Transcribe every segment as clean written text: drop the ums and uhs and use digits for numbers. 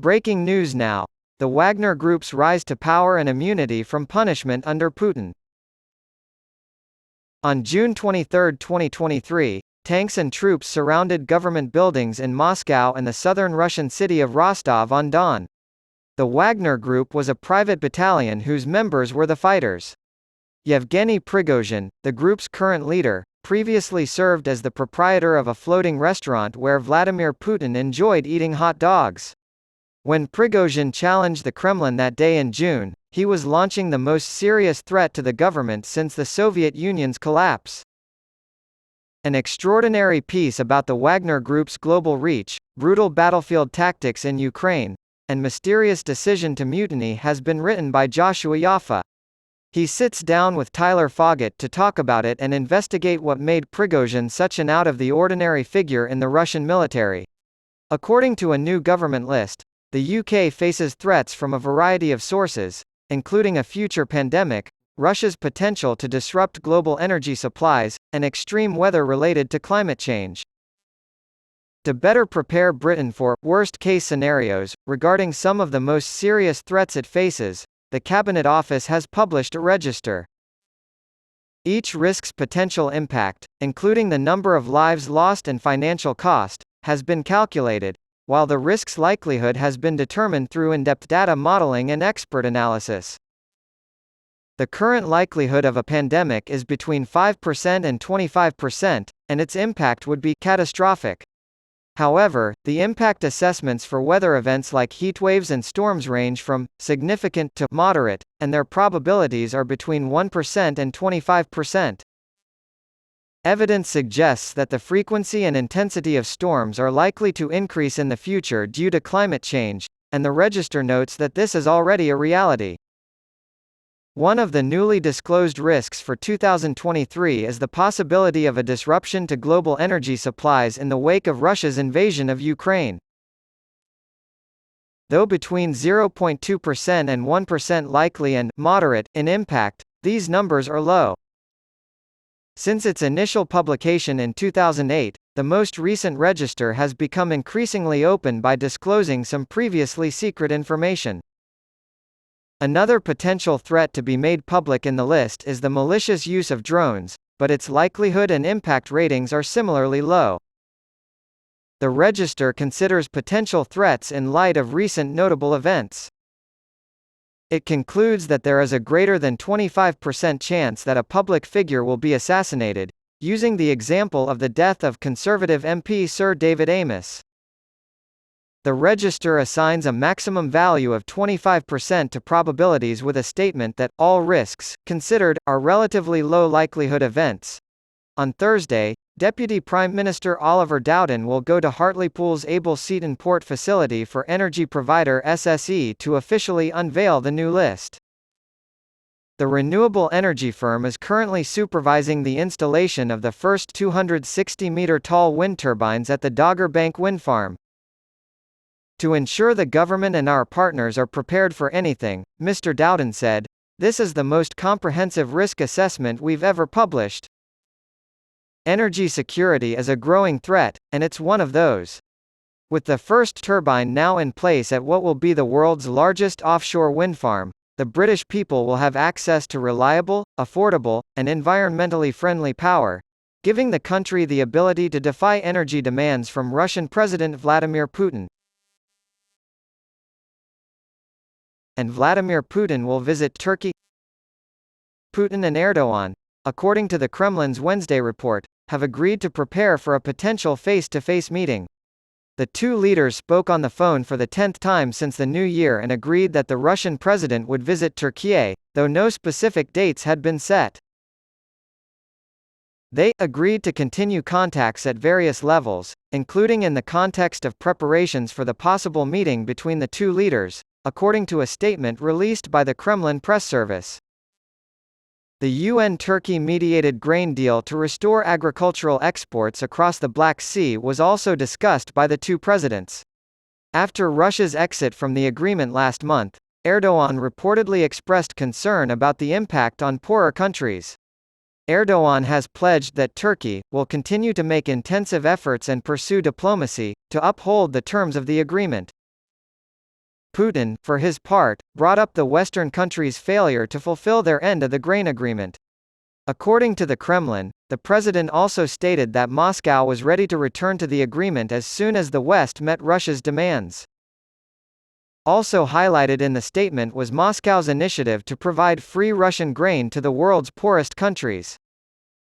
Breaking news now. The Wagner Group's rise to power and immunity from punishment under Putin. On June 23, 2023, tanks and troops surrounded government buildings in Moscow and the southern Russian city of Rostov-on-Don. The Wagner Group was a private battalion whose members were the fighters. Yevgeny Prigozhin, the group's current leader, previously served as the proprietor of a floating restaurant where Vladimir Putin enjoyed eating hot dogs. When Prigozhin challenged the Kremlin that day in June, he was launching the most serious threat to the government since the Soviet Union's collapse. An extraordinary piece about the Wagner Group's global reach, brutal battlefield tactics in Ukraine, and mysterious decision to mutiny has been written by Joshua Yaffa. He sits down with Tyler Foggett to talk about it and investigate what made Prigozhin such an out-of-the-ordinary figure in the Russian military. According to a new government list, the UK faces threats from a variety of sources, including a future pandemic, Russia's potential to disrupt global energy supplies, and extreme weather related to climate change. To better prepare Britain for worst-case scenarios regarding some of the most serious threats it faces, the Cabinet Office has published a register. Each risk's potential impact, including the number of lives lost and financial cost, has been calculated, while the risk's likelihood has been determined through in-depth data modeling and expert analysis. The current likelihood of a pandemic is between 5% and 25%, and its impact would be catastrophic. However, the impact assessments for weather events like heatwaves and storms range from significant to moderate, and their probabilities are between 1% and 25%. Evidence suggests that the frequency and intensity of storms are likely to increase in the future due to climate change, and the register notes that this is already a reality. One of the newly disclosed risks for 2023 is the possibility of a disruption to global energy supplies in the wake of Russia's invasion of Ukraine. Though between 0.2% and 1% likely and moderate in impact, these numbers are low. Since its initial publication in 2008, the most recent register has become increasingly open by disclosing some previously secret information. Another potential threat to be made public in the list is the malicious use of drones, but its likelihood and impact ratings are similarly low. The register considers potential threats in light of recent notable events. It concludes that there is a greater than 25% chance that a public figure will be assassinated, using the example of the death of Conservative MP Sir David Amess. The register assigns a maximum value of 25% to probabilities with a statement that all risks considered are relatively low likelihood events. On Thursday, Deputy Prime Minister Oliver Dowden will go to Hartlepool's Abel-Seaton Port facility for energy provider SSE to officially unveil the new list. The renewable energy firm is currently supervising the installation of the first 260-meter-tall wind turbines at the Dogger Bank wind farm. To ensure the government and our partners are prepared for anything, Mr. Dowden said, "This is the most comprehensive risk assessment we've ever published." Energy security is a growing threat, and it's one of those. With the first turbine now in place at what will be the world's largest offshore wind farm, the British people will have access to reliable, affordable, and environmentally friendly power, giving the country the ability to defy energy demands from Russian President Vladimir Putin. And Vladimir Putin will visit Turkey. Putin and Erdogan, according to the Kremlin's Wednesday report, have agreed to prepare for a potential face-to-face meeting. The two leaders spoke on the phone for the 10th time since the new year and agreed that the Russian president would visit Turkey, though no specific dates had been set. They agreed to continue contacts at various levels, including in the context of preparations for the possible meeting between the two leaders, according to a statement released by the Kremlin press service. The UN-Turkey-mediated grain deal to restore agricultural exports across the Black Sea was also discussed by the two presidents. After Russia's exit from the agreement last month, Erdogan reportedly expressed concern about the impact on poorer countries. Erdogan has pledged that Turkey will continue to make intensive efforts and pursue diplomacy to uphold the terms of the agreement. Putin, for his part, brought up the Western countries' failure to fulfill their end of the grain agreement. According to the Kremlin, the president also stated that Moscow was ready to return to the agreement as soon as the West met Russia's demands. Also highlighted in the statement was Moscow's initiative to provide free Russian grain to the world's poorest countries.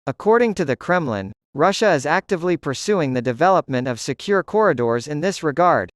According to the Kremlin, Russia is actively pursuing the development of secure corridors in this regard.